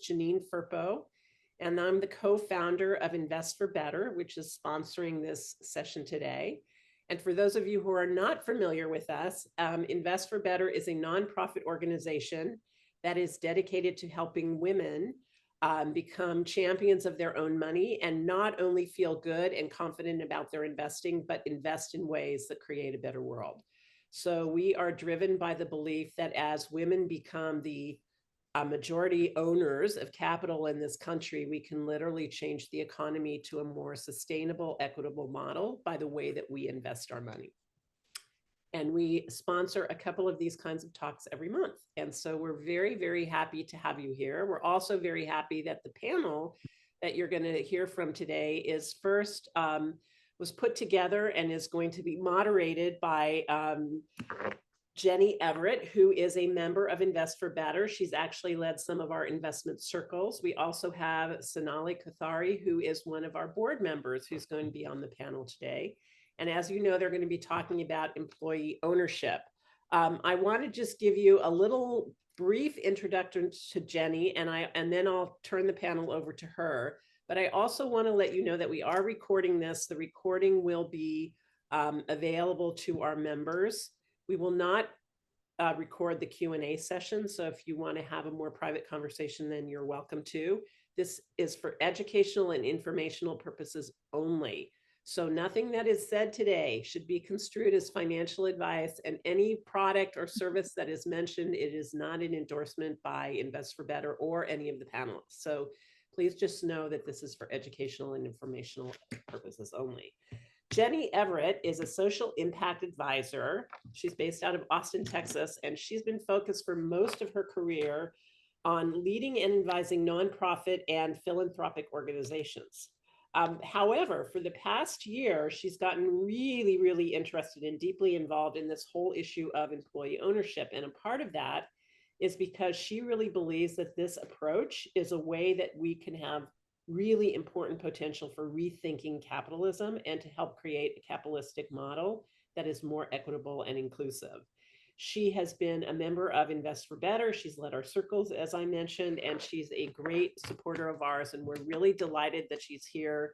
Janine Firpo, and I'm the co-founder of Invest for Better, which is sponsoring this session today. And for those of you who are not familiar with us, Invest for Better is a nonprofit organization that is dedicated to helping women become champions of their own money and not only feel good and confident about their investing, but invest in ways that create a better world. So we are driven by the belief that as women become the majority owners of capital in this country, we can literally change the economy to a more sustainable, equitable model by the way that we invest our money. And we sponsor a couple of these kinds of talks every month. And so we're very, very happy to have you here. We're also very happy that the panel that you're going to hear from today is first was put together and is going to be moderated by Jenny Everett, who is a member of Invest for Better. She's actually led some of our investment circles. We also have Sonali Kothari, who is one of our board members, who's going to be on the panel today. And as you know, they're going to be talking about employee ownership. I want to just give you a little brief introduction to Jenny, and then I'll turn the panel over to her. But I also want to let you know that we are recording this. The recording will be available to our members. We will not record the Q&A session. So if you want to have a more private conversation, then you're welcome to. This is for educational and informational purposes only. So nothing that is said today should be construed as financial advice, and any product or service that is mentioned, it is not an endorsement by Invest for Better or any of the panelists. So please just know that this is for educational and informational purposes only. Jenny Everett is a social impact advisor. She's based out of Austin, Texas, and she's been focused for most of her career on leading and advising nonprofit and philanthropic organizations. However, for the past year, she's gotten really, really interested and deeply involved in this whole issue of employee ownership. And a part of that is because she really believes that this approach is a way that we can have really important potential for rethinking capitalism and to help create a capitalistic model that is more equitable and inclusive. She has been a member of Invest for Better. She's led our circles, as I mentioned, and she's a great supporter of ours. And we're really delighted that she's here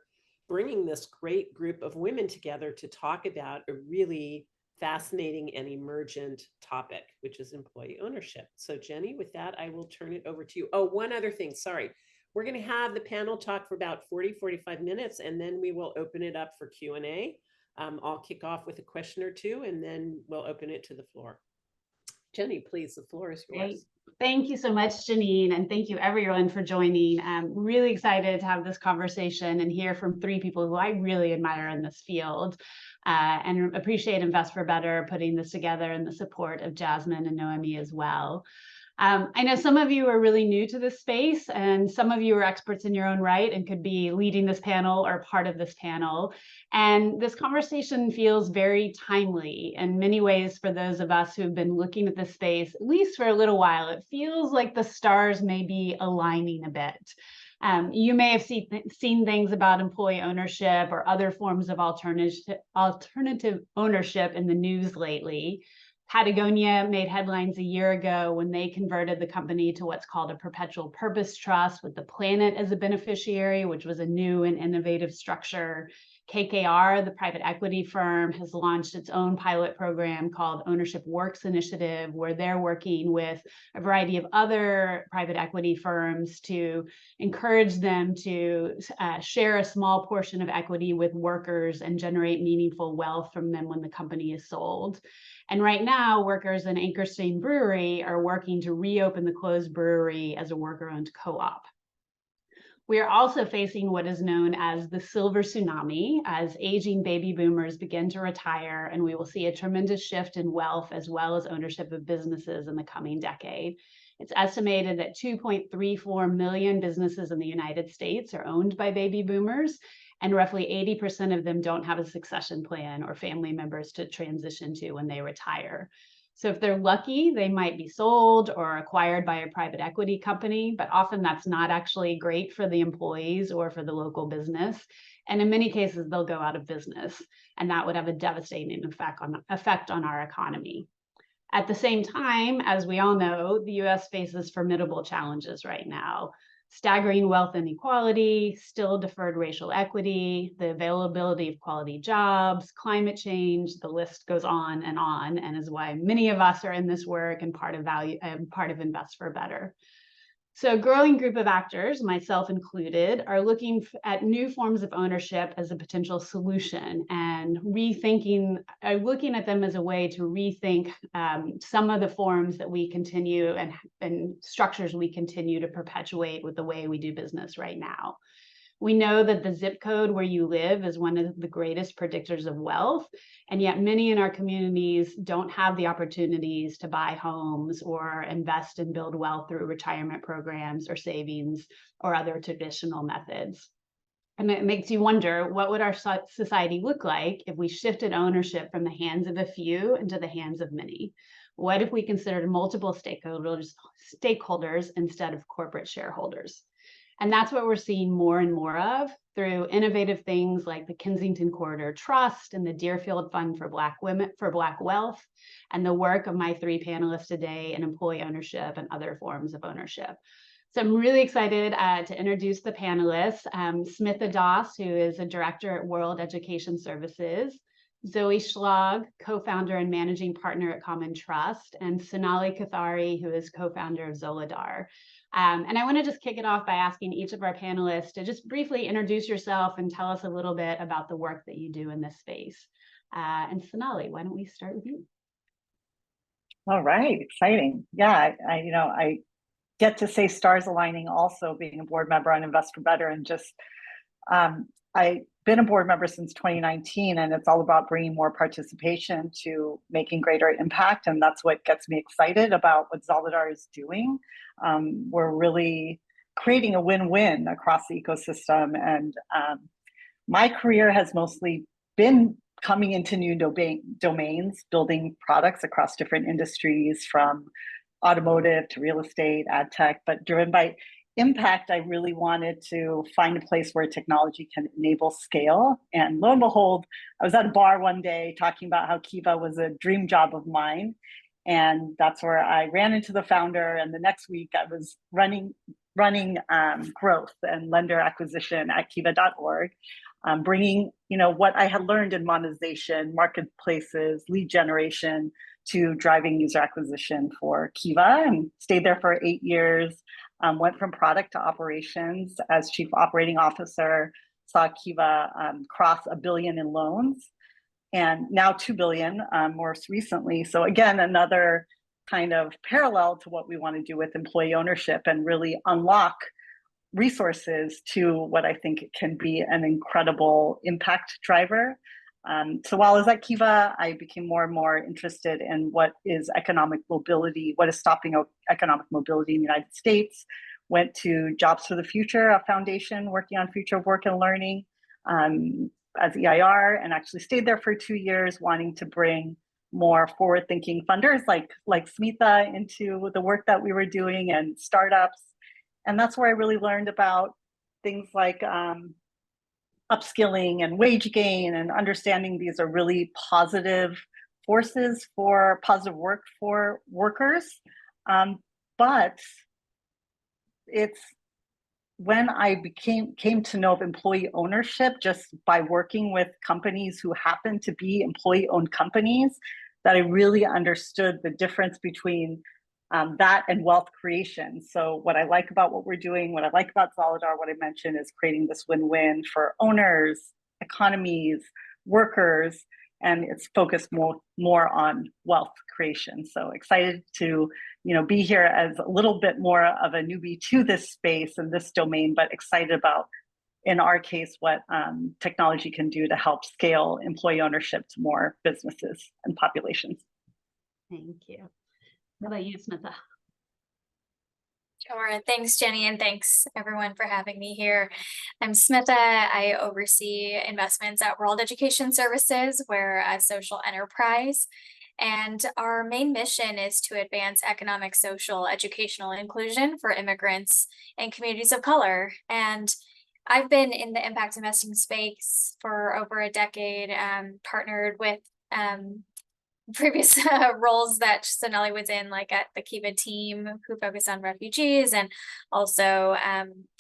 bringing this great group of women together to talk about a really fascinating and emergent topic, which is employee ownership. So Jenny, with that, I will turn it over to you. Oh, one other thing, sorry. We're going to have the panel talk for about 40-45 minutes, and then we will open it up for Q&A. I'll kick off with a question or two, and then we'll open it to the floor. Jenny, please, the floor is yours. Great. Thank you so much, Janine, and thank you everyone for joining. I'm really excited to have this conversation and hear from three people who I really admire in this field, and appreciate Invest for Better putting this together and the support of Jasmine and Noemi as well. I know some of you are really new to this space, and some of you are experts in your own right and could be leading this panel or part of this panel. And this conversation feels very timely in many ways for those of us who have been looking at this space, at least for a little while. It feels like the stars may be aligning a bit. You may have seen things about employee ownership or other forms of alternative ownership in the news lately. Patagonia made headlines a year ago when they converted the company to what's called a perpetual purpose trust with the planet as a beneficiary, which was a new and innovative structure. KKR, the private equity firm, has launched its own pilot program called Ownership Works Initiative, where they're working with a variety of other private equity firms to encourage them to share a small portion of equity with workers and generate meaningful wealth from them when the company is sold. And right now, workers in Anchorstein Brewery are working to reopen the closed brewery as a worker-owned co-op. We are also facing what is known as the silver tsunami as aging baby boomers begin to retire, and we will see a tremendous shift in wealth as well as ownership of businesses in the coming decade. It's estimated that 2.34 million businesses in the United States are owned by baby boomers, and roughly 80% of them don't have a succession plan or family members to transition to when they retire. So if they're lucky, they might be sold or acquired by a private equity company, but often that's not actually great for the employees or for the local business. And in many cases, they'll go out of business, and that would have a devastating effect on our economy. At the same time, as we all know, the US faces formidable challenges right now. staggering wealth inequality, still deferred racial equity, the availability of quality jobs, climate change, the list goes on, and is why many of us are in this work and part of Invest for Better. So a growing group of actors, myself included, are looking at new forms of ownership as a potential solution and looking at them as a way to rethink some of the forms that we continue and structures we continue to perpetuate with the way we do business right now. We know that the zip code where you live is one of the greatest predictors of wealth, and yet many in our communities don't have the opportunities to buy homes or invest and build wealth through retirement programs or savings or other traditional methods. And it makes you wonder, what would our society look like if we shifted ownership from the hands of a few into the hands of many? What if we considered multiple stakeholders instead of corporate shareholders? And that's what we're seeing more and more of through innovative things like the Kensington Corridor Trust and the Deerfield Fund for Black Wealth, and the work of my three panelists today in employee ownership and other forms of ownership. So I'm really excited to introduce the panelists. Smitha Das, who is a director at World Education Services, Zoe Schlag, co-founder and managing partner at Common Trust, and Sonali Kathari, who is co-founder of Zoladar. And I want to just kick it off by asking each of our panelists to just briefly introduce yourself and tell us a little bit about the work that you do in this space. And Sonali, why don't we start with you? All right, exciting. Yeah, I get to say stars aligning also being a board member on Invest for Better, and just I've been a board member since 2019, and it's all about bringing more participation to making greater impact. And that's what gets me excited about what Zoladar is doing. We're really creating a win-win across the ecosystem. And my career has mostly been coming into new domains, building products across different industries, from automotive to real estate, ad tech, but driven by impact. I really wanted to find a place where technology can enable scale. And lo and behold, I was at a bar one day talking about how Kiva was a dream job of mine. And that's where I ran into the founder. And the next week I was running growth and lender acquisition at kiva.org, bringing what I had learned in monetization, marketplaces, lead generation, to driving user acquisition for Kiva, and stayed there for 8 years. Went from product to operations as chief operating officer, saw Kiva cross $1 billion in loans, and now $2 billion most recently. So again, another kind of parallel to what we want to do with employee ownership and really unlock resources to what I think can be an incredible impact driver. So while I was at Kiva, I became more and more interested in what is economic mobility, what is stopping economic mobility in the United States. Went to Jobs for the Future, a foundation working on future of work and learning as EIR, and actually stayed there for 2 years, wanting to bring more forward-thinking funders like Smitha into the work that we were doing, and startups. And that's where I really learned about things like upskilling and wage gain, and understanding these are really positive forces for positive work for workers. But it's when I came to know of employee ownership just by working with companies who happen to be employee-owned companies, that I really understood the difference between that and wealth creation. So what I like about what we're doing, what I like about Zoladar, what I mentioned, is creating this win-win for owners, economies, workers, and it's focused more on wealth creation. So excited to be here as a little bit more of a newbie to this space and this domain, but excited about, in our case, what technology can do to help scale employee ownership to more businesses and populations. Thank you. How about you, Smitha? Sure. Thanks, Jenny, and thanks everyone for having me here. I'm Smitha. I oversee investments at World Education Services. We're a social enterprise, and our main mission is to advance economic, social, educational inclusion for immigrants and communities of color. And I've been in the impact investing space for over a decade, partnered with previous roles that Sonali was in, like at the Kiva team, who focused on refugees, and also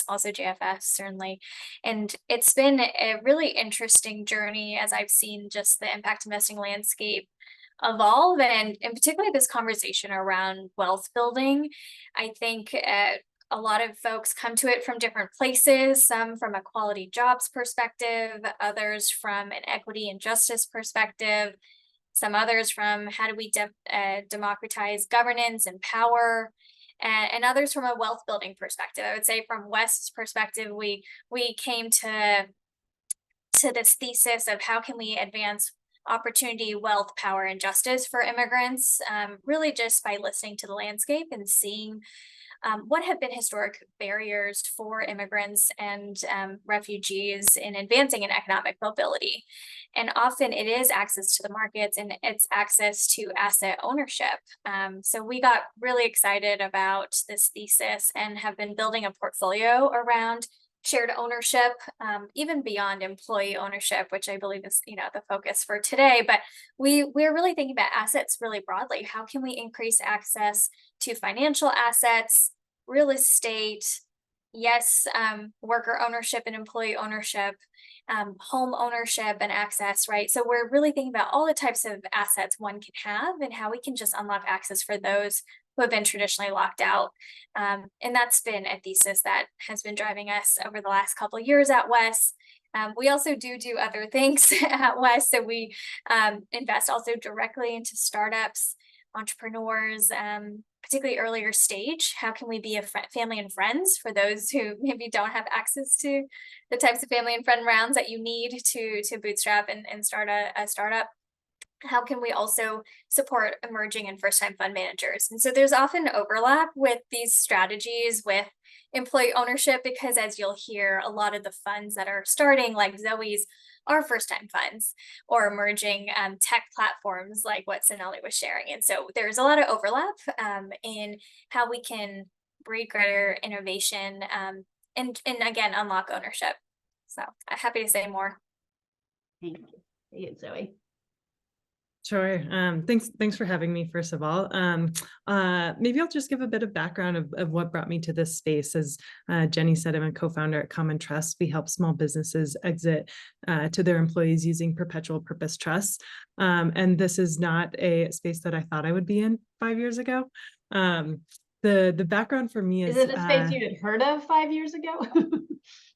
also JFS certainly. And it's been a really interesting journey as I've seen just the impact investing landscape evolve, and particularly this conversation around wealth building. I think a lot of folks come to it from different places, some from a quality jobs perspective, others from an equity and justice perspective, some others from how do we democratize governance and power, and others from a wealth building perspective. I would say from West's perspective, we came to this thesis of how can we advance opportunity, wealth, power, and justice for immigrants, really just by listening to the landscape and seeing what have been historic barriers for immigrants and refugees in advancing in economic mobility. And often it is access to the markets and it's access to asset ownership. So we got really excited about this thesis and have been building a portfolio around shared ownership, even beyond employee ownership, which I believe is, the focus for today. But we're really thinking about assets really broadly. How can we increase access to financial assets, real estate, yes, worker ownership and employee ownership, home ownership and access, right? So we're really thinking about all the types of assets one can have and how we can just unlock access for those who have been traditionally locked out. And that's been a thesis that has been driving us over the last couple of years at Wes. We also do other things at Wes. So we invest also directly into startups, entrepreneurs, particularly earlier stage. How can we be a family and friends for those who maybe don't have access to the types of family and friend rounds that you need to bootstrap and start a startup? How can we also support emerging and first-time fund managers? And so there's often overlap with these strategies with employee ownership, because as you'll hear, a lot of the funds that are starting, like Zoe's, are first-time funds or emerging tech platforms like what Sonali was sharing. And so there's a lot of overlap in how we can breed greater innovation and again, unlock ownership. So I'm happy to say more. Thank you. Thank you, Zoe. Sure. Thanks for having me, first of all. Maybe I'll just give a bit of background of what brought me to this space. As Jenny said, I'm a co-founder at Common Trust. We help small businesses exit to their employees using perpetual purpose trusts. And this is not a space that I thought I would be in 5 years ago. The background for me is— Is it a space you had heard of 5 years ago?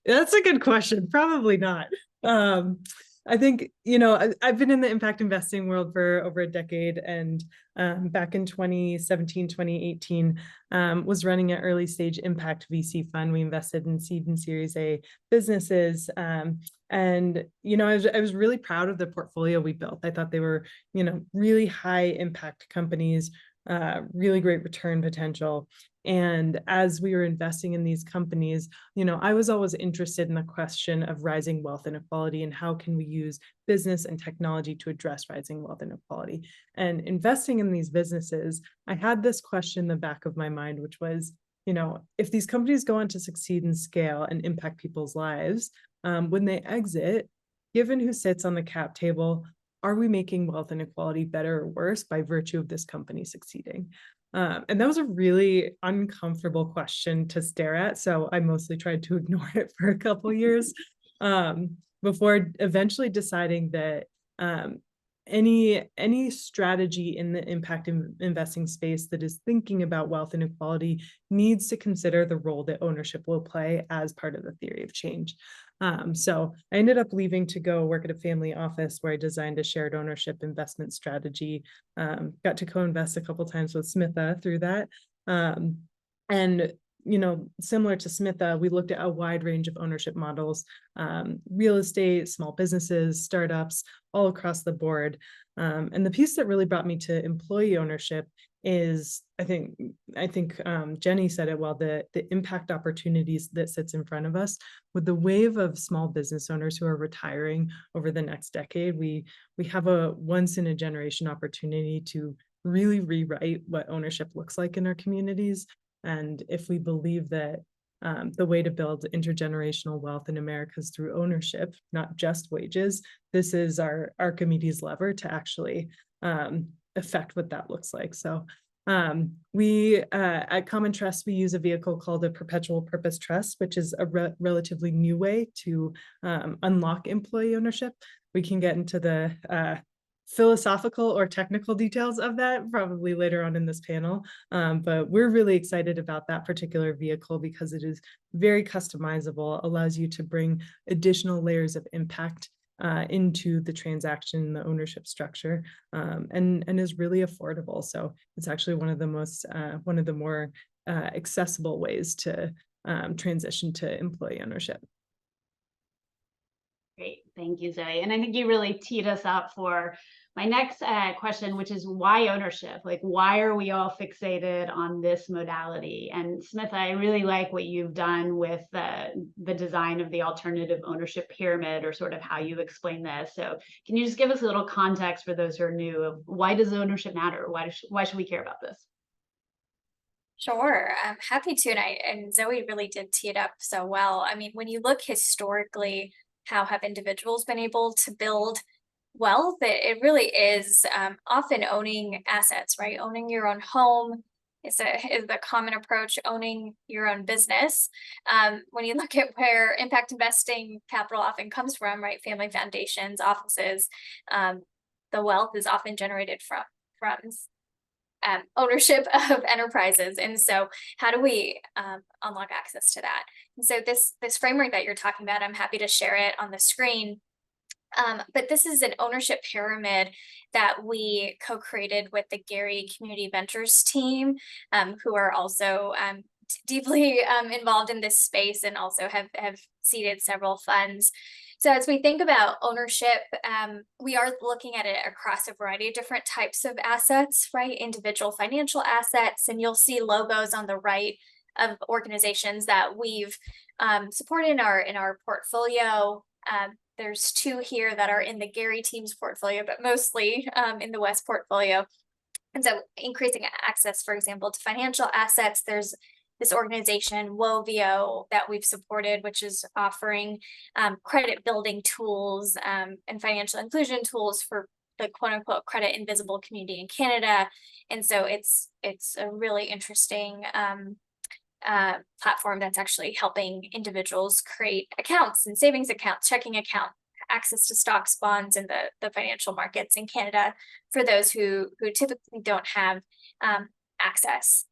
That's a good question. Probably not. I think, I've been in the impact investing world for over a decade, and back in 2017, 2018, was running an early stage impact VC fund. We invested in seed and Series A businesses. And, I was really proud of the portfolio we built. I thought they were, really high impact companies, really great return potential. And as we were investing in these companies, I was always interested in the question of rising wealth inequality and how can we use business and technology to address rising wealth inequality. And investing in these businesses, I had this question in the back of my mind, which was, if these companies go on to succeed and scale and impact people's lives, when they exit, given who sits on the cap table, are we making wealth inequality better or worse by virtue of this company succeeding? And that was a really uncomfortable question to stare at. So I mostly tried to ignore it for a couple years before eventually deciding that any strategy in the impact investing space that is thinking about wealth inequality needs to consider the role that ownership will play as part of the theory of change. So I ended up leaving to go work at a family office where I designed a shared ownership investment strategy. Got to co-invest a couple times with Smitha through that. And similar to Smitha, we looked at a wide range of ownership models, real estate, small businesses, startups, all across the board. And the piece that really brought me to employee ownership is, I think Jenny said it well, the impact opportunities that sits in front of us. With the wave of small business owners who are retiring over the next decade, we have a once in a generation opportunity to really rewrite what ownership looks like in our communities. And if we believe that the way to build intergenerational wealth in America is through ownership, not just wages. This is our Archimedes lever to actually affect what that looks like. So we at Common Trust, we use a vehicle called a perpetual purpose trust, which is a relatively new way to unlock employee ownership. We can get into the philosophical or technical details of that probably later on in this panel. But we're really excited about that particular vehicle because it is very customizable, allows you to bring additional layers of impact into the transaction, the ownership structure, and is really affordable. So it's actually one of the more accessible ways to transition to employee ownership. Great, thank you, Zoe. And I think you really teed us up for my next question, which is why ownership? Like, why are we all fixated on this modality? And Smith, I really like what you've done with the design of the alternative ownership pyramid, or sort of how you explain this. So can you just give us a little context for those who are new of why does ownership matter? Why should we care about this? Sure, I'm happy to. And Zoe really did tee it up so well. I mean, when you look historically, how have individuals been able to build wealth? It really is often owning assets, right? Owning your own home is the common approach. Owning your own business. When you look at where impact investing capital often comes from, right? Family foundations, offices, the wealth is often generated from ownership of enterprises. And so how do we unlock access to that? And so this framework that you're talking about, I'm happy to share it on the screen. But this is an ownership pyramid that we co-created with the Gary Community Ventures team, who are also deeply involved in this space and also have seeded several funds. So as we think about ownership, we are looking at it across a variety of different types of assets, right? Individual financial assets, and you'll see logos on the right of organizations that we've supported in our portfolio. There's two here that are in the Gary team's portfolio, but mostly in the West portfolio. And so increasing access, for example, to financial assets, there's this organization, Wovio, that we've supported, which is offering credit building tools and financial inclusion tools for the quote unquote credit invisible community in Canada. And so it's a really interesting platform that's actually helping individuals create accounts and savings accounts, checking account, access to stocks, bonds, and the financial markets in Canada for those who typically don't have access.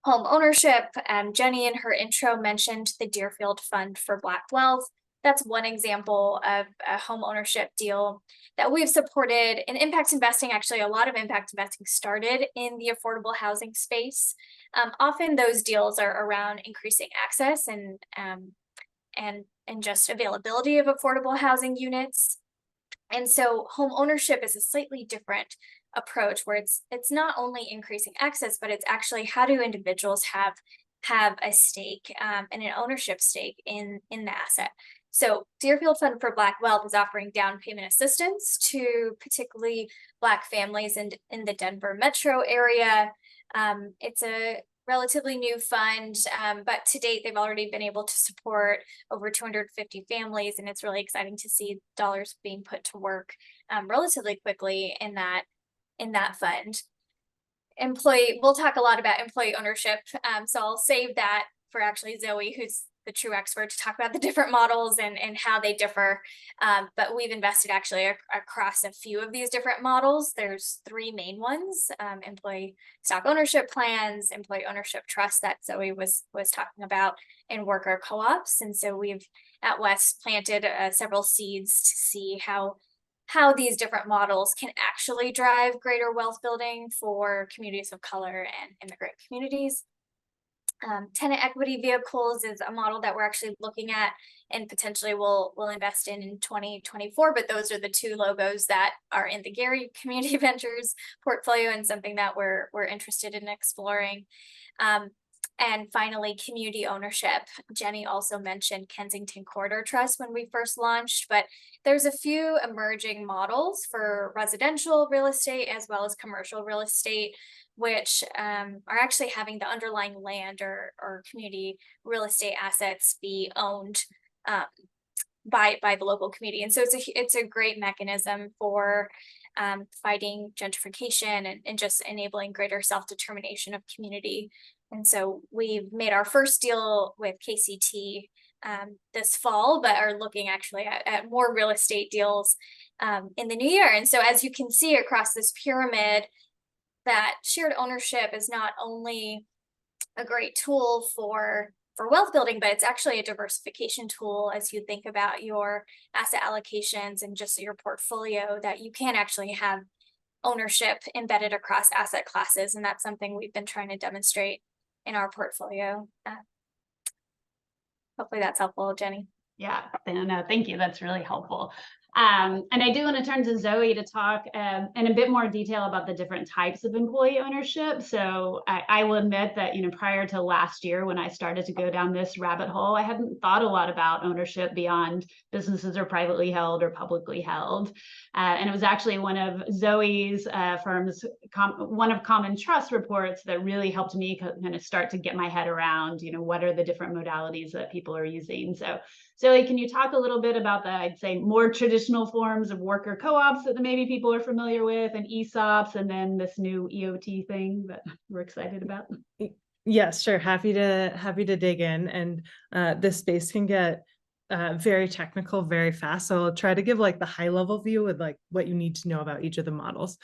Home ownership, Jenny in her intro mentioned the Deerfield Fund for Black Wealth. That's one example of a home ownership deal that we've supported. In impact investing, actually, a lot of impact investing started in the affordable housing space. Often those deals are around increasing access and just availability of affordable housing units. And so home ownership is a slightly different approach, where it's not only increasing access, but it's actually how do individuals have a stake and an ownership stake in the asset. So Deerfield Fund for Black Wealth is offering down payment assistance to particularly Black families in the Denver metro area. It's a relatively new fund, but to date, they've already been able to support over 250 families, and it's really exciting to see dollars being put to work relatively quickly in that fund. We'll talk a lot about employee ownership, so I'll save that for actually Zoe, who's the true expert, to talk about the different models and how they differ. But we've invested actually across a few of these different models. There's three main ones: employee stock ownership plans, employee ownership trust that Zoe was talking about, and worker co-ops. And so we've at West planted several seeds to see how these different models can actually drive greater wealth building for communities of color and immigrant communities. Tenant equity vehicles is a model that we're actually looking at and potentially we'll invest in 2024, but those are the two logos that are in the Gary Community Ventures portfolio and something that we're interested in exploring. And finally, community ownership. Jenny also mentioned Kensington Corridor Trust when we first launched, but there's a few emerging models for residential real estate as well as commercial real estate, which are actually having the underlying land or community real estate assets be owned by the local community. And so it's a great mechanism for fighting gentrification and just enabling greater self-determination of community. And so we've made our first deal with KCT this fall, but are looking actually at more real estate deals in the new year. And so as you can see across this pyramid, that shared ownership is not only a great tool for wealth building, but it's actually a diversification tool as you think about your asset allocations and just your portfolio, that you can actually have ownership embedded across asset classes. And that's something we've been trying to demonstrate in our portfolio. Hopefully that's helpful, Jenny. Yeah, no, thank you. That's really helpful. And I do want to turn to Zoe to talk in a bit more detail about the different types of employee ownership. So I will admit that, prior to last year, when I started to go down this rabbit hole, I hadn't thought a lot about ownership beyond businesses are privately held or publicly held. And it was actually one of Zoe's firm's one of Common Trust reports that really helped me kind of start to get my head around, what are the different modalities that people are using. So Zoe, can you talk a little bit about the, I'd say, more traditional forms of worker co-ops that maybe people are familiar with, and ESOPs, and then this new EOT thing that we're excited about? Yes, sure. Happy to dig in. And this space can get very technical very fast. So I'll try to give like the high level view with like what you need to know about each of the models.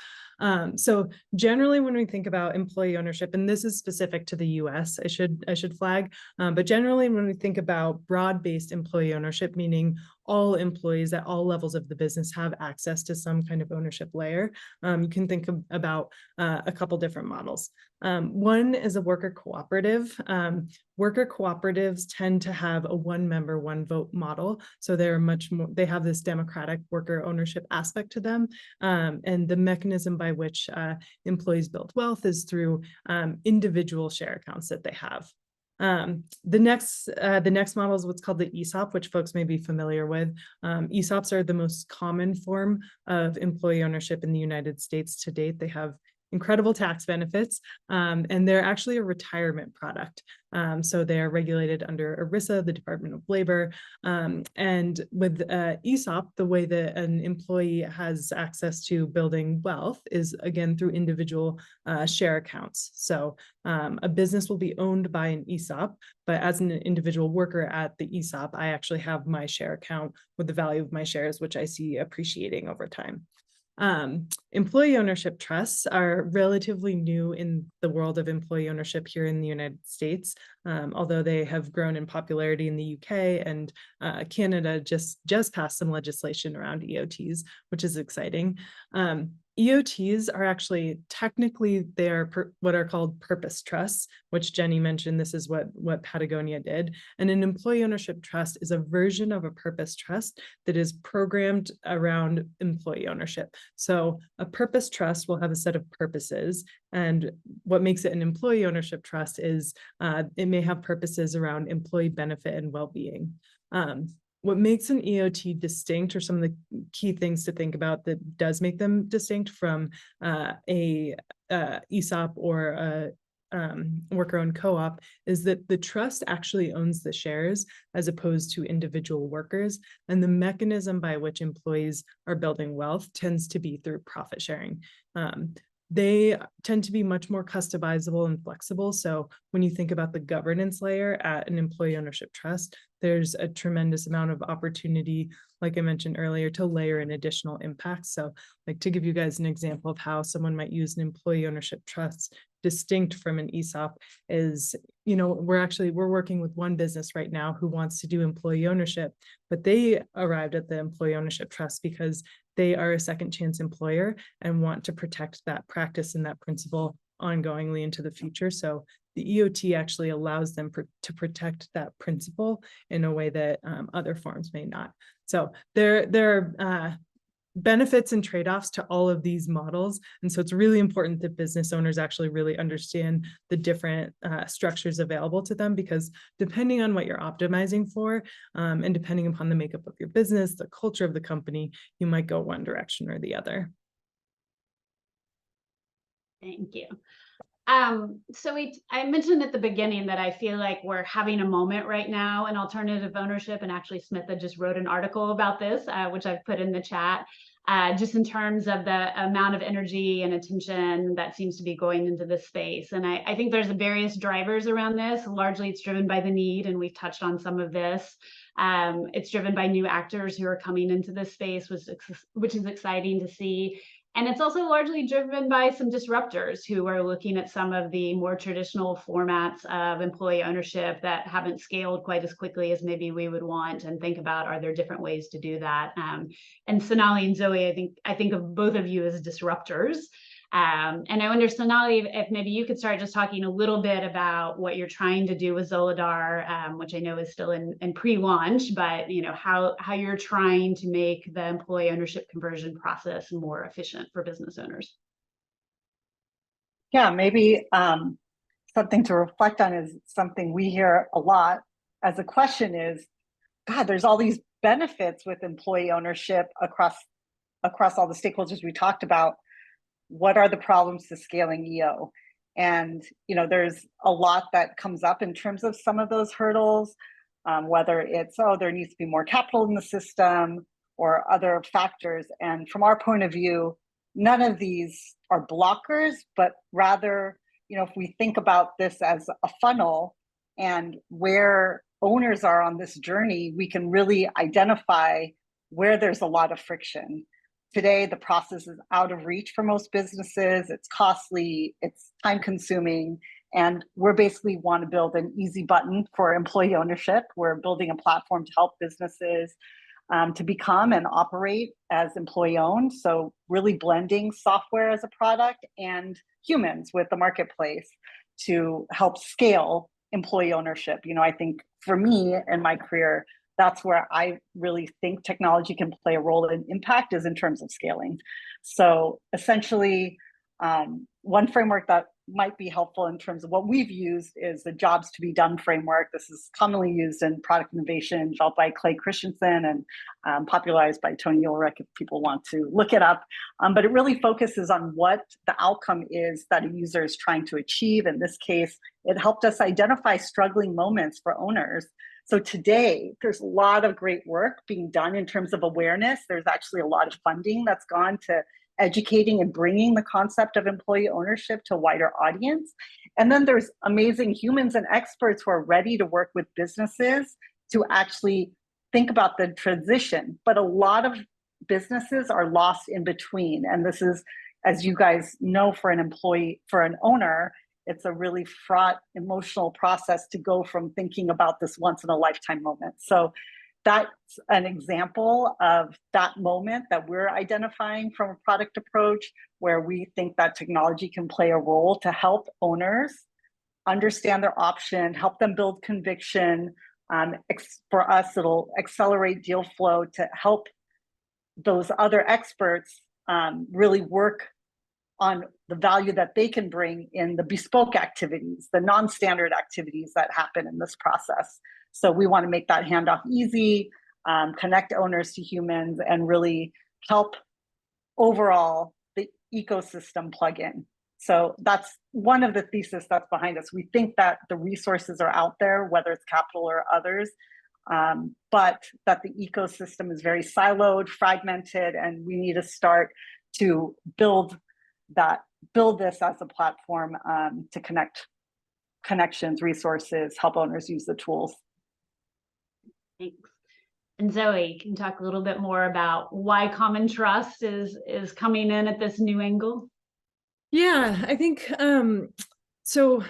So generally, when we think about employee ownership, and this is specific to the US, I should flag, but generally when we think about broad-based employee ownership, meaning all employees at all levels of the business have access to some kind of ownership layer, you can think about a couple different models. One is a worker cooperative. Worker cooperatives tend to have a one member, one vote model. So they're much more, they have this democratic worker ownership aspect to them. And the mechanism by which employees build wealth is through individual share accounts that they have. The next model is what's called the ESOP, which folks may be familiar with. ESOPs are the most common form of employee ownership in the United States to date. They have incredible tax benefits, and they're actually a retirement product. So they're regulated under ERISA, the Department of Labor. And with ESOP, the way that an employee has access to building wealth is, again, through individual share accounts. So a business will be owned by an ESOP, but as an individual worker at the ESOP, I actually have my share account with the value of my shares, which I see appreciating over time. Employee ownership trusts are relatively new in the world of employee ownership here in the United States, although they have grown in popularity in the UK, and Canada just passed some legislation around EOTs, which is exciting. EOTs are actually technically, they are what are called purpose trusts, which Jenny mentioned. This is what Patagonia did. And an employee ownership trust is a version of a purpose trust that is programmed around employee ownership. So a purpose trust will have a set of purposes, and what makes it an employee ownership trust is it may have purposes around employee benefit and well-being. What makes an EOT distinct, or some of the key things to think about that does make them distinct from a ESOP or a worker-owned co-op, is that the trust actually owns the shares as opposed to individual workers, and the mechanism by which employees are building wealth tends to be through profit sharing. They tend to be much more customizable and flexible. So when you think about the governance layer at an employee ownership trust, there's a tremendous amount of opportunity, like I mentioned earlier, to layer in additional impacts. So like, to give you guys an example of how someone might use an employee ownership trust distinct from an ESOP is, we're working with one business right now who wants to do employee ownership, but they arrived at the employee ownership trust because they are a second chance employer and want to protect that practice and that principle ongoingly into the future. So the EOT actually allows them to protect that principle in a way that other forms may not. So there are benefits and trade-offs to all of these models. And so it's really important that business owners actually really understand the different structures available to them, because depending on what you're optimizing for, and depending upon the makeup of your business, the culture of the company, you might go one direction or the other. Thank you. So I mentioned at the beginning that I feel like we're having a moment right now in alternative ownership, and actually Smitha just wrote an article about this, which I've put in the chat, just in terms of the amount of energy and attention that seems to be going into this space. And I think there's various drivers around this. Largely it's driven by the need, and we've touched on some of this. It's driven by new actors who are coming into this space, which is exciting to see. And it's also largely driven by some disruptors who are looking at some of the more traditional formats of employee ownership that haven't scaled quite as quickly as maybe we would want, and think about, are there different ways to do that? And Sonali and Zoe, I think of both of you as disruptors. And I wonder, Sonali, if maybe you could start just talking a little bit about what you're trying to do with Zolidar, which I know is still in pre-launch, but how you're trying to make the employee ownership conversion process more efficient for business owners. Yeah, maybe something to reflect on is something we hear a lot as a question is, God, there's all these benefits with employee ownership across all the stakeholders we talked about. What are the problems to scaling EO? And there's a lot that comes up in terms of some of those hurdles, whether it's, there needs to be more capital in the system or other factors. And from our point of view, none of these are blockers, but rather, if we think about this as a funnel and where owners are on this journey, we can really identify where there's a lot of friction. Today, the process is out of reach for most businesses. It's costly, it's time consuming, and we're basically want to build an easy button for employee ownership. We're building a platform to help businesses to become and operate as employee owned. So really blending software as a product and humans with the marketplace to help scale employee ownership. I think for me in my career, that's where I really think technology can play a role in impact, is in terms of scaling. So essentially, one framework that might be helpful in terms of what we've used is the jobs to be done framework. This is commonly used in product innovation, developed by Clay Christensen and popularized by Tony Ulrich if people want to look it up. But it really focuses on what the outcome is that a user is trying to achieve. In this case, it helped us identify struggling moments for owners. So today, there's a lot of great work being done in terms of awareness. There's actually a lot of funding that's gone to educating and bringing the concept of employee ownership to a wider audience. And then there's amazing humans and experts who are ready to work with businesses to actually think about the transition. But a lot of businesses are lost in between. And this is, as you guys know, for an owner, it's a really fraught emotional process to go from thinking about this once in a lifetime moment. So that's an example of that moment that we're identifying from a product approach, where we think that technology can play a role to help owners understand their option, help them build conviction. For us, it'll accelerate deal flow to help those other experts really work on the value that they can bring in the bespoke activities, the non-standard activities that happen in this process. So we want to make that handoff easy, connect owners to humans, and really help overall the ecosystem plug in. So that's one of the theses that's behind us. We think that the resources are out there, whether it's capital or others, but that the ecosystem is very siloed, fragmented, and we need to start to build this as a platform to connect connections, resources, help owners use the tools. Thanks. And Zoe, can you talk a little bit more about why Common Trust is coming in at this new angle? Yeah, I think so.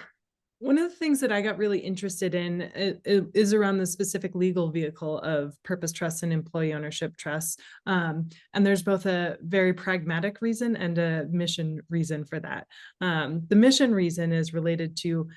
one of the things that I got really interested in is around the specific legal vehicle of purpose trusts and employee ownership trusts. And there's both a very pragmatic reason and a mission reason for that. The mission reason is related to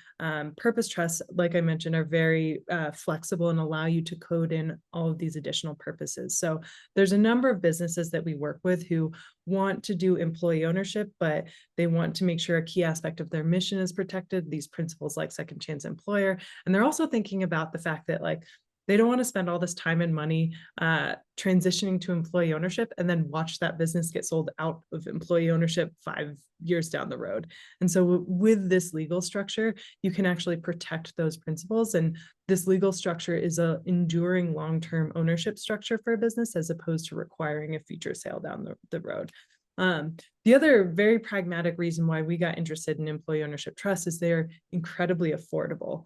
purpose trusts, like I mentioned, are very flexible and allow you to code in all of these additional purposes. So there's a number of businesses that we work with who want to do employee ownership, but they want to make sure a key aspect of their mission is protected, these principles like second chance employer. And they're also thinking about the fact that like they don't want to spend all this time and money transitioning to employee ownership and then watch that business get sold out of employee ownership 5 years down the road. And so with this legal structure, you can actually protect those principles. And this legal structure is an enduring long-term ownership structure for a business as opposed to requiring a future sale down the road. The other very pragmatic reason why we got interested in employee ownership trusts is they're incredibly affordable.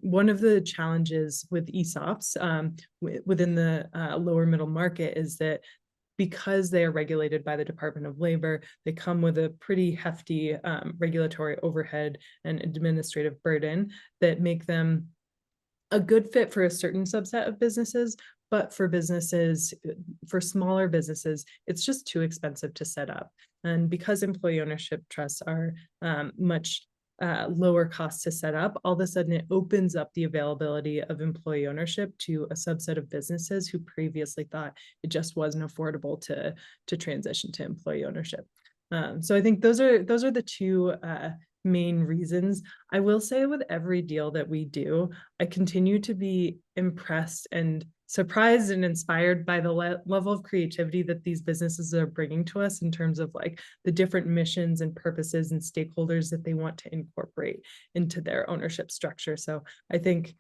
One of the challenges with ESOPs within the lower middle market is that because they are regulated by the Department of Labor, they come with a pretty hefty regulatory overhead and administrative burden that make them a good fit for a certain subset of businesses, but for businesses, for smaller businesses, it's just too expensive to set up. And because employee ownership trusts are much lower cost to set up, all of a sudden it opens up the availability of employee ownership to a subset of businesses who previously thought it just wasn't affordable to transition to employee ownership. So I think those are the two main reasons. I will say with every deal that we do, I continue to be impressed and surprised and inspired by the level of creativity that these businesses are bringing to us in terms of like the different missions and purposes and stakeholders that they want to incorporate into their ownership structure. So I think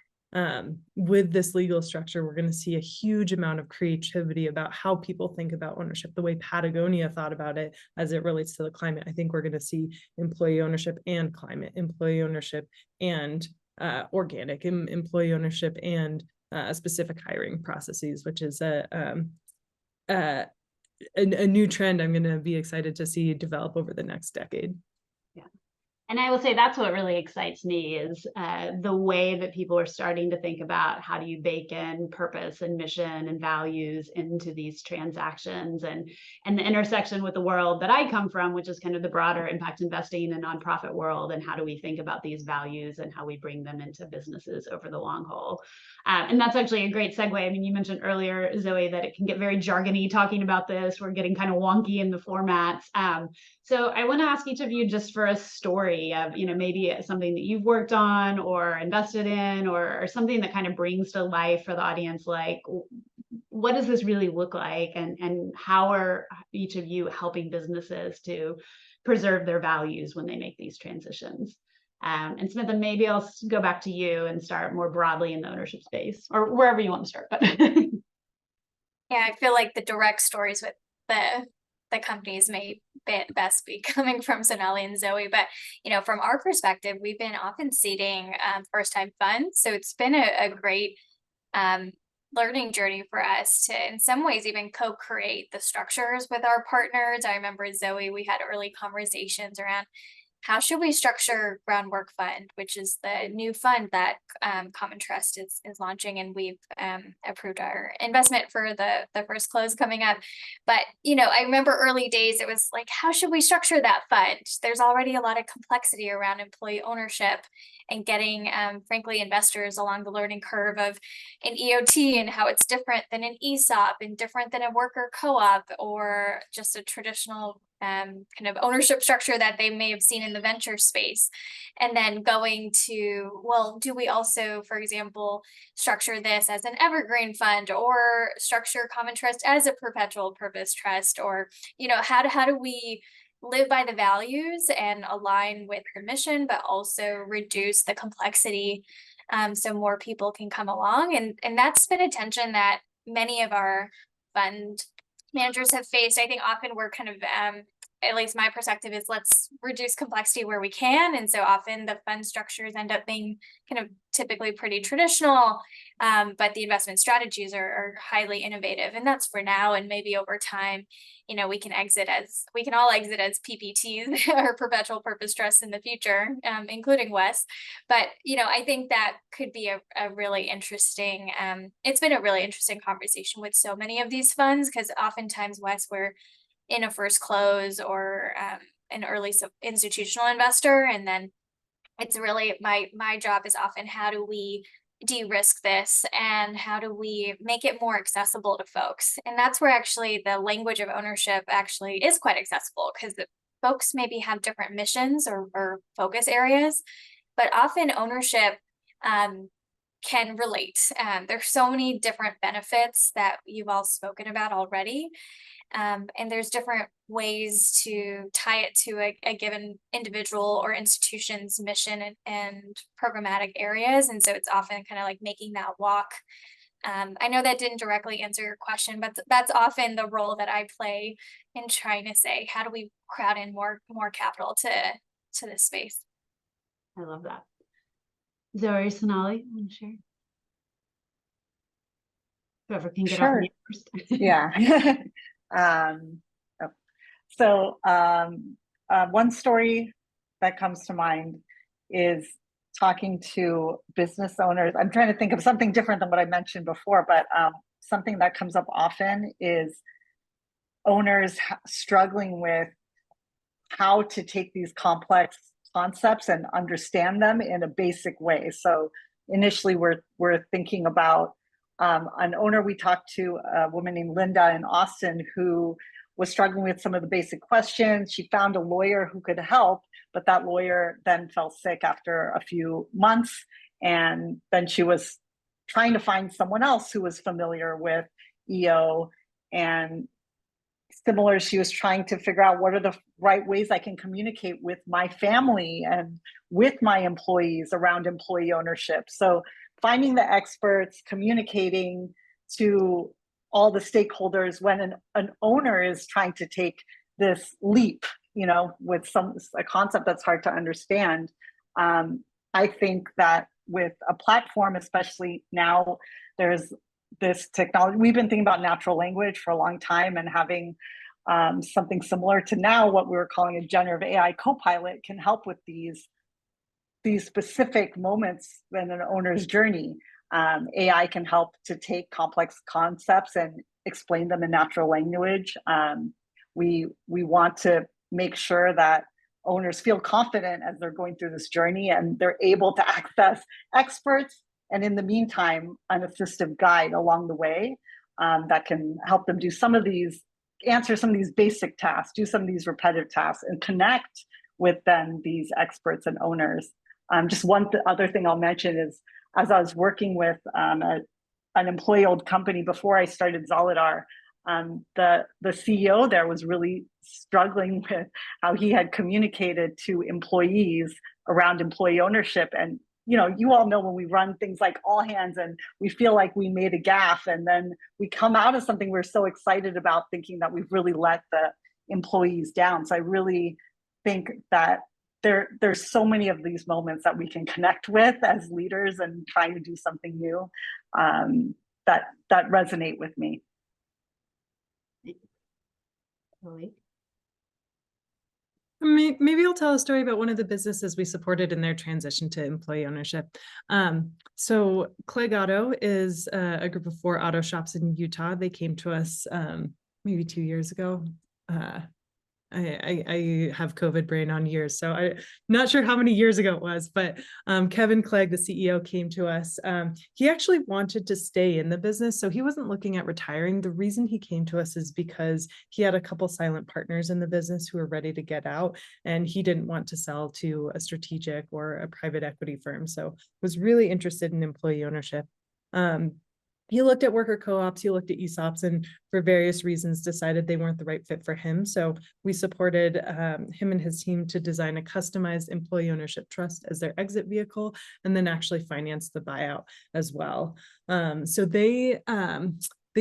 with this legal structure, we're going to see a huge amount of creativity about how people think about ownership, the way Patagonia thought about it as it relates to the climate. I think we're going to see employee ownership and climate, employee ownership and organic, employee ownership and specific hiring processes, which is a new trend I'm going to be excited to see develop over the next decade. Yeah. And I will say that's what really excites me is the way that people are starting to think about how do you bake in purpose and mission and values into these transactions and the intersection with the world that I come from, which is kind of the broader impact investing and nonprofit world, and how do we think about these values and how we bring them into businesses over the long haul. And that's actually a great segue. I mean, you mentioned earlier, Zoe, that it can get very jargony talking about this. We're getting kind of wonky in the formats. So I want to ask each of you just for a story of, you know, maybe something that you've worked on or invested in or something that kind of brings to life for the audience, like what does this really look like and how are each of you helping businesses to preserve their values when they make these transitions? And Smitha, maybe I'll go back to you and start more broadly in the ownership space or wherever you want to start. But yeah, I feel like the direct stories with the companies may best be coming from Sonali and Zoe, but you know, from our perspective, we've been often seeding first-time funds, so it's been a great learning journey for us to, in some ways, even co-create the structures with our partners. I remember Zoe, we had early conversations around how should we structure Groundwork Fund, which is the new fund that Common Trust is launching, and we've approved our investment for the first close coming up. But you know, I remember early days, it was like, how should we structure that fund? There's already a lot of complexity around employee ownership and getting, frankly, investors along the learning curve of an EOT and how it's different than an ESOP and different than a worker co-op or just a traditional kind of ownership structure that they may have seen in the venture space. And then going to, well, do we also, for example, structure this as an evergreen fund or structure Common Trust as a perpetual purpose trust? Or, you know, how do we live by the values and align with the mission, but also reduce the complexity so more people can come along? And that's been a tension that many of our fund managers have faced. I think often we're kind of, at least my perspective is, let's reduce complexity where we can. And so often the fund structures end up being kind of typically pretty traditional, But the investment strategies are highly innovative, and that's for now. And maybe over time, we can all exit as PPTs or perpetual purpose trusts in the future, including Wes. But I think that could be a really interesting. It's been a really interesting conversation with so many of these funds, because oftentimes, Wes, we're in a first close or an early institutional investor, and then it's really my job is often, how do we de-risk this and how do we make it more accessible to folks? And that's where actually the language of ownership actually is quite accessible, because the folks maybe have different missions or focus areas, but often ownership can relate. There's so many different benefits that you've all spoken about already. And there's different ways to tie it to a given individual or institution's mission and programmatic areas. And so it's often kind of like making that walk. I know that didn't directly answer your question, but that's often the role that I play in trying to say, how do we crowd in more capital to this space? I love that. Zoe, Sonali, want to share? Whoever can get Sure. off first. Yeah. One story that comes to mind is talking to business owners. I'm trying to think of something different than what I mentioned before, but something that comes up often is owners struggling with how to take these complex concepts and understand them in a basic way. So initially we're thinking about an owner. We talked to a woman named Linda in Austin who was struggling with some of the basic questions. She found a lawyer who could help, but that lawyer then fell sick after a few months. And then she was trying to find someone else who was familiar with EO. And similar, she was trying to figure out what are the right ways I can communicate with my family and with my employees around employee ownership. So finding the experts, communicating to all the stakeholders when an owner is trying to take this leap, with a concept that's hard to understand. I think that with a platform, especially now, there's this technology. We've been thinking about natural language for a long time, and having something similar to now what we were calling a generative AI co-pilot can help with these specific moments in an owner's journey. AI can help to take complex concepts and explain them in natural language. We want to make sure that owners feel confident as they're going through this journey and they're able to access experts, and in the meantime, an assistive guide along the way that can help them do answer some of these basic tasks, do some of these repetitive tasks, and connect with then these experts and owners. Just one other thing I'll mention is, as I was working with an employee-owned company before I started Zolidar, the CEO there was really struggling with how he had communicated to employees around employee ownership. And you all know when we run things like all hands and we feel like we made a gaffe, and then we come out of something we're so excited about, thinking that we've really let the employees down. So I really think that there's so many of these moments that we can connect with as leaders and trying to do something new that resonate with me. Maybe I'll tell a story about one of the businesses we supported in their transition to employee ownership. So Clegg Auto is a group of 4 auto shops in Utah. They came to us maybe 2 years ago. I have COVID brain on years, so I'm not sure how many years ago it was, but Kevin Clegg, the CEO, came to us. He actually wanted to stay in the business, so he wasn't looking at retiring. The reason he came to us is because he had a couple silent partners in the business who were ready to get out, and he didn't want to sell to a strategic or a private equity firm, so was really interested in employee ownership. He looked at worker co-ops, he looked at ESOPs, and for various reasons decided they weren't the right fit for him. So we supported him and his team to design a customized employee ownership trust as their exit vehicle, and then actually finance the buyout as well. So they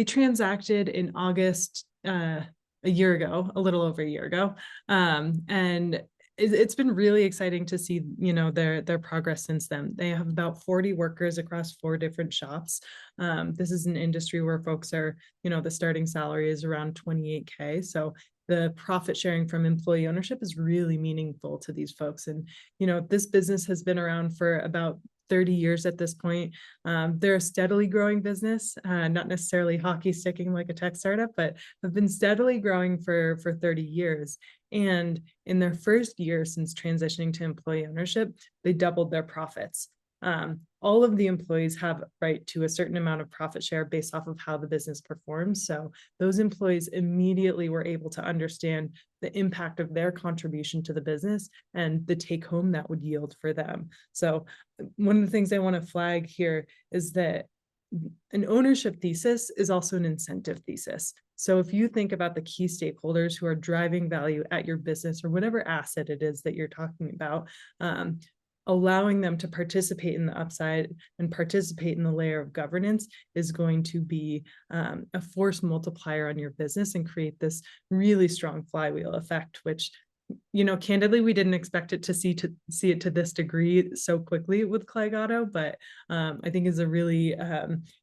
transacted in August a year ago, a little over a year ago. And it's been really exciting to see, you know, their progress since then. They have about 40 workers across 4 different shops. This is an industry where folks are, you know, the starting salary is around 28K. So the profit sharing from employee ownership is really meaningful to these folks. And, you know, this business has been around for about 30 years at this point. They're a steadily growing business, not necessarily hockey sticking like a tech startup, but have been steadily growing for 30 years. And in their first year since transitioning to employee ownership, they doubled their profits. All of the employees have right to a certain amount of profit share based off of how the business performs. So those employees immediately were able to understand the impact of their contribution to the business and the take home that would yield for them. So one of the things I want to flag here is that an ownership thesis is also an incentive thesis. So if you think about the key stakeholders who are driving value at your business or whatever asset it is that you're talking about, allowing them to participate in the upside and participate in the layer of governance is going to be a force multiplier on your business and create this really strong flywheel effect, which, you know, candidly, we didn't expect it to see it to this degree so quickly with Clegg-Otto, but I think is a really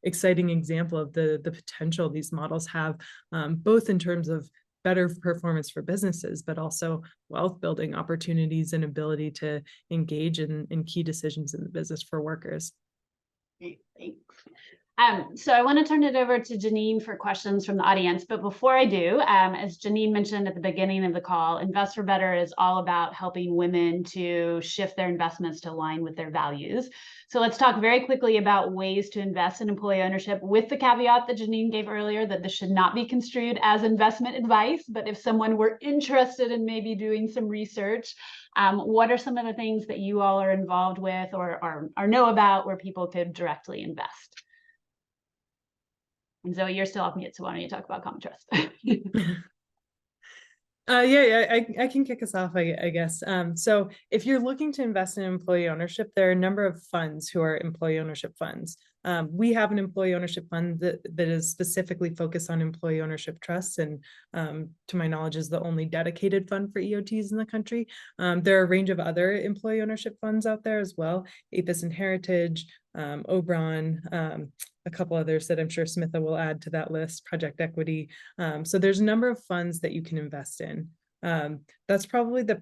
exciting example of the potential these models have, both in terms of better performance for businesses, but also wealth building opportunities and ability to engage in key decisions in the business for workers. Great, thanks. So I want to turn it over to Janine for questions from the audience. But before I do, as Janine mentioned at the beginning of the call, Invest for Better is all about helping women to shift their investments to align with their values. So let's talk very quickly about ways to invest in employee ownership, with the caveat that Janine gave earlier that this should not be construed as investment advice. But if someone were interested in maybe doing some research, what are some of the things that you all are involved with or know about where people could directly invest? And Zoe, you're still off mute, so why don't you talk about Common Trust? I can kick us off, I guess. So if you're looking to invest in employee ownership, there are a number of funds who are employee ownership funds. We have an employee ownership fund that is specifically focused on employee ownership trusts, and to my knowledge is the only dedicated fund for EOTs in the country. There are a range of other employee ownership funds out there as well, APIS and Heritage, Obron, a couple others that I'm sure Smitha will add to that list, Project Equity. So there's a number of funds that you can invest in. That's probably the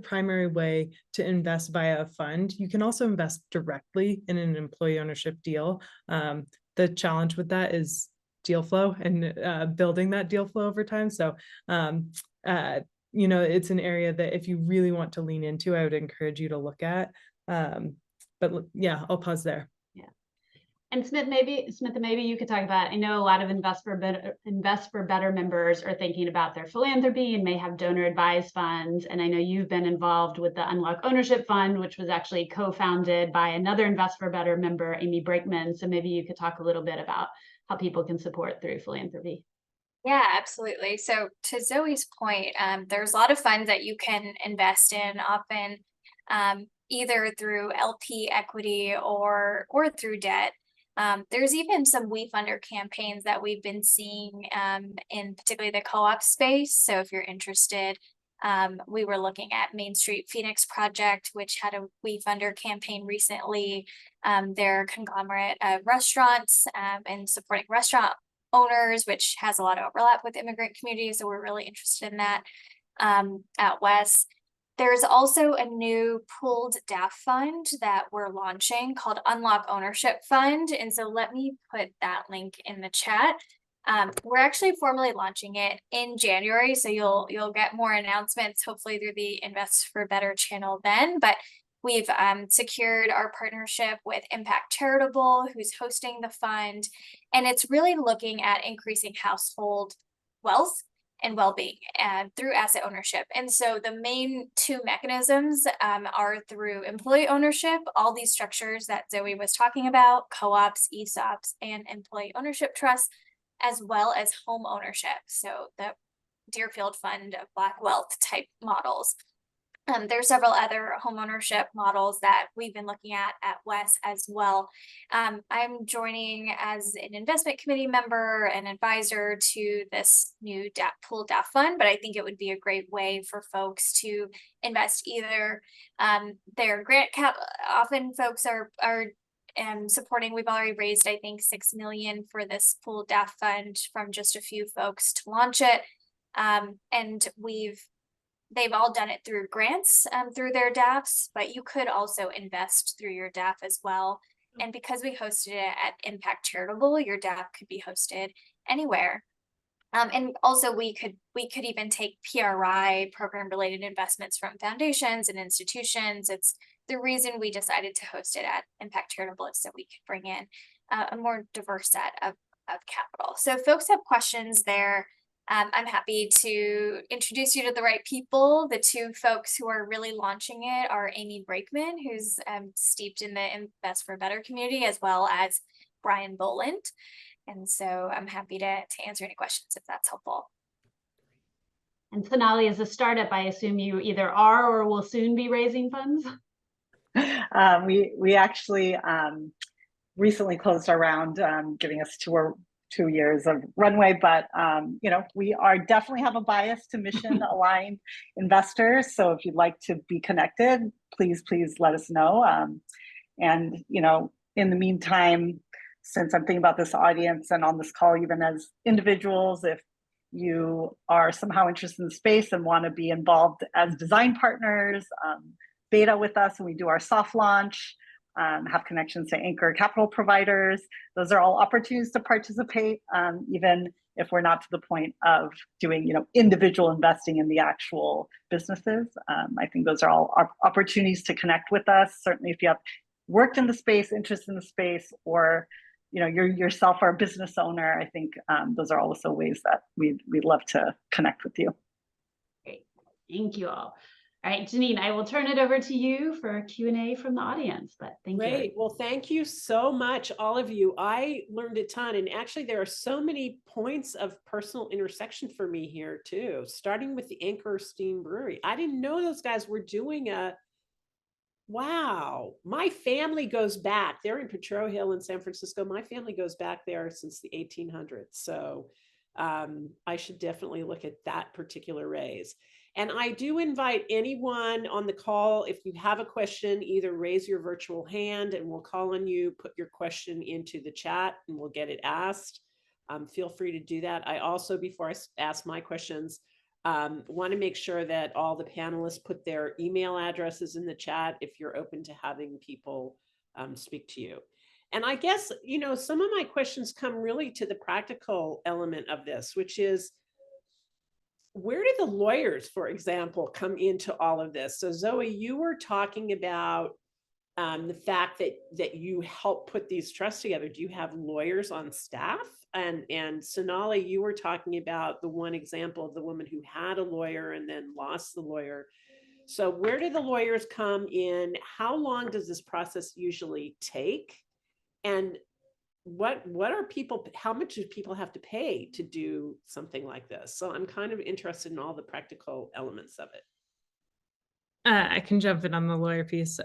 primary way to invest via a fund. You can also invest directly in an employee ownership deal. The challenge with that is deal flow and building that deal flow over time. So you know, it's an area that if you really want to lean into, I would encourage you to look at. But yeah, I'll pause there. And Smitha, maybe you could talk about, I know a lot of Invest for Better members are thinking about their philanthropy and may have donor advised funds. And I know you've been involved with the Unlock Ownership Fund, which was actually co-founded by another Invest for Better member, Amy Brakeman. So maybe you could talk a little bit about how people can support through philanthropy. Yeah, absolutely. So to Zoe's point, there's a lot of funds that you can invest in, often either through LP equity or through debt. There's even some We Funder campaigns that we've been seeing in particularly the co-op space. So if you're interested, we were looking at Main Street Phoenix Project, which had a We Funder campaign recently. They're a conglomerate of restaurants and supporting restaurant owners, which has a lot of overlap with immigrant communities. So we're really interested in that at West. There's also a new pooled DAF fund that we're launching called Unlock Ownership Fund. And so let me put that link in the chat. We're actually formally launching it in January. So you'll get more announcements, hopefully through the Invest for Better channel then. But we've secured our partnership with Impact Charitable, who's hosting the fund. And it's really looking at increasing household wealth and well-being through asset ownership. And so the main two mechanisms are through employee ownership, all these structures that Zoe was talking about, co-ops, ESOPs, and employee ownership trusts, as well as home ownership. So the Deerfield Fund of Black Wealth type models. There are several other homeownership models that we've been looking at WES as well. I'm joining as an investment committee member and advisor to this new pool DAF fund, but I think it would be a great way for folks to invest either their grant cap. Often folks are supporting. We've already raised, I think, $6 million for this pool DAF fund from just a few folks to launch it, and they've all done it through grants through their DAFs, but you could also invest through your DAF as well. And because we hosted it at Impact Charitable, your DAF could be hosted anywhere. And also we could even take PRI, program related investments from foundations and institutions. It's the reason we decided to host it at Impact Charitable is so we could bring in a more diverse set of capital. So if folks have questions there, I'm happy to introduce you to the right people. The two folks who are really launching it are Amy Brakeman, who's steeped in the Invest for Better community, as well as Brian Boland. And so I'm happy to answer any questions if that's helpful. And Sonali, as a startup, I assume you either are or will soon be raising funds? We actually recently closed our round, giving us 2 years of runway, but you know, we are definitely have a bias to mission aligned investors. So if you'd like to be connected, please let us know. And you know, in the meantime, since I'm thinking about this audience and on this call, even as individuals, if you are somehow interested in the space and want to be involved as design partners, beta with us when we do our soft launch, have connections to anchor capital providers. Those are all opportunities to participate, even if we're not to the point of doing, you know, individual investing in the actual businesses. I think those are all opportunities to connect with us. Certainly, if you have worked in the space, interested in the space, or you know, you're yourself are a business owner, I think those are also ways that we'd love to connect with you. Great, thank you all. All right, Janine, I will turn it over to you for a Q&A from the audience, but thank you. Great. Well, thank you so much, all of you. I learned a ton, and actually there are so many points of personal intersection for me here too, starting with the Anchor Steam Brewery. I didn't know those guys were doing wow. My family goes back. They're in Potrero Hill in San Francisco. My family goes back there since the 1800s. So I should definitely look at that particular raise. And I do invite anyone on the call, if you have a question, either raise your virtual hand and we'll call on you, put your question into the chat and we'll get it asked. Feel free to do that. I also, before I ask my questions, want to make sure that all the panelists put their email addresses in the chat if you're open to having people speak to you. And I guess, you know, some of my questions come really to the practical element of this, which is, where do the lawyers, for example, come into all of this? So Zoe, you were talking about the fact that you help put these trusts together. Do you have lawyers on staff? And Sonali, you were talking about the one example of the woman who had a lawyer and then lost the lawyer. So where do the lawyers come in? How long does this process usually take? And what are people, how much do people have to pay to do something like this? So I'm kind of interested in all the practical elements of it. I can jump in on the lawyer piece.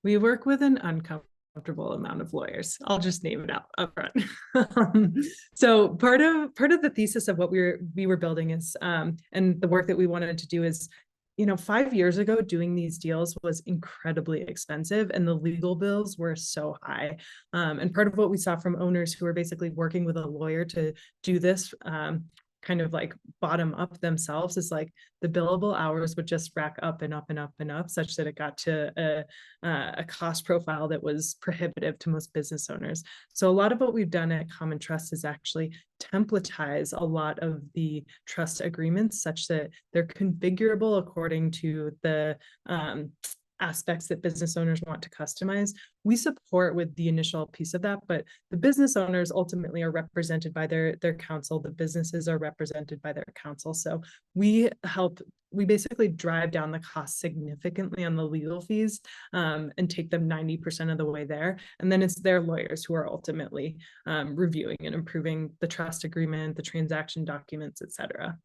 We work with an uncomfortable amount of lawyers. I'll just name it out up front. So part of the thesis of what we were building is, and the work that we wanted to do is, you know, 5 years ago, doing these deals was incredibly expensive and the legal bills were so high. And part of what we saw from owners who were basically working with a lawyer to do this, kind of like bottom up themselves, is like the billable hours would just rack up and up and up and up, such that it got to a cost profile that was prohibitive to most business owners. So a lot of what we've done at Common Trust is actually templatize a lot of the trust agreements such that they're configurable according to the aspects that business owners want to customize. We support with the initial piece of that, but the business owners ultimately are represented by their counsel. The businesses are represented by their counsel. So we basically drive down the cost significantly on the legal fees and take them 90% of the way there. And then it's their lawyers who are ultimately reviewing and improving the trust agreement, the transaction documents, et cetera.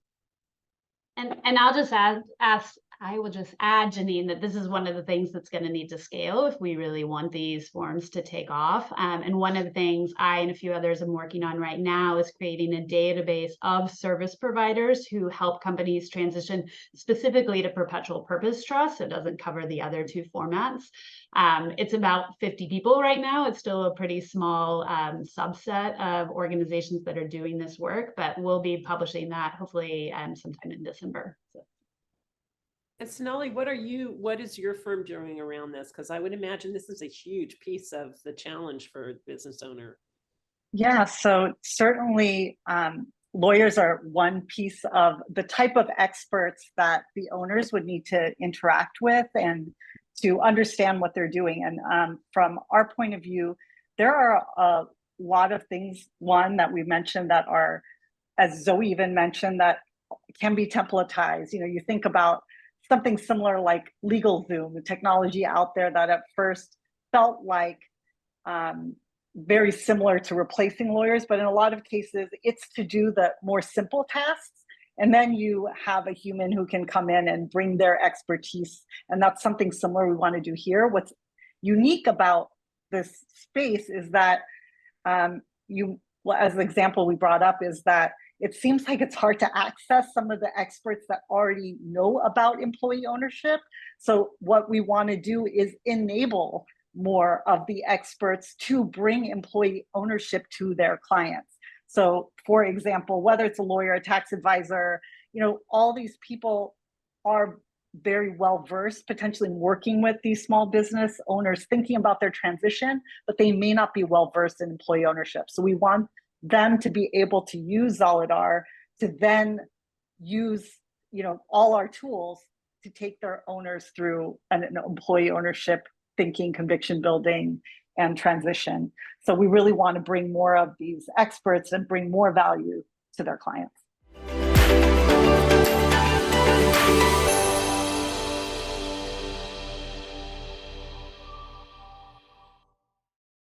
And I'll just ask I will just add, Janine, that this is one of the things that's going to need to scale if we really want these forms to take off. And one of the things I and a few others am working on right now is creating a database of service providers who help companies transition specifically to perpetual purpose trust. It doesn't cover the other two formats. It's about 50 people right now. It's still a pretty small subset of organizations that are doing this work, but we'll be publishing that hopefully sometime in December. So. And Sonali, what is your firm doing around this? Because I would imagine this is a huge piece of the challenge for a business owner. Yeah, so certainly lawyers are one piece of the type of experts that the owners would need to interact with and to understand what they're doing. And from our point of view, there are a lot of things, one that we mentioned that are, as Zoe even mentioned, that can be templatized. You know, you think about something similar like LegalZoom, the technology out there that at first felt like very similar to replacing lawyers, but in a lot of cases, it's to do the more simple tasks. And then you have a human who can come in and bring their expertise. And that's something similar we want to do here. What's unique about this space is that as an example we brought up is that it seems like it's hard to access some of the experts that already know about employee ownership. So what we want to do is enable more of the experts to bring employee ownership to their clients. So for example, whether it's a lawyer, a tax advisor, you know, all these people are very well versed potentially working with these small business owners thinking about their transition, but they may not be well versed in employee ownership. So we want them to be able to use Zolidar to then use, you know, all our tools to take their owners through an employee ownership thinking, conviction building, and transition. So we really want to bring more of these experts and bring more value to their clients.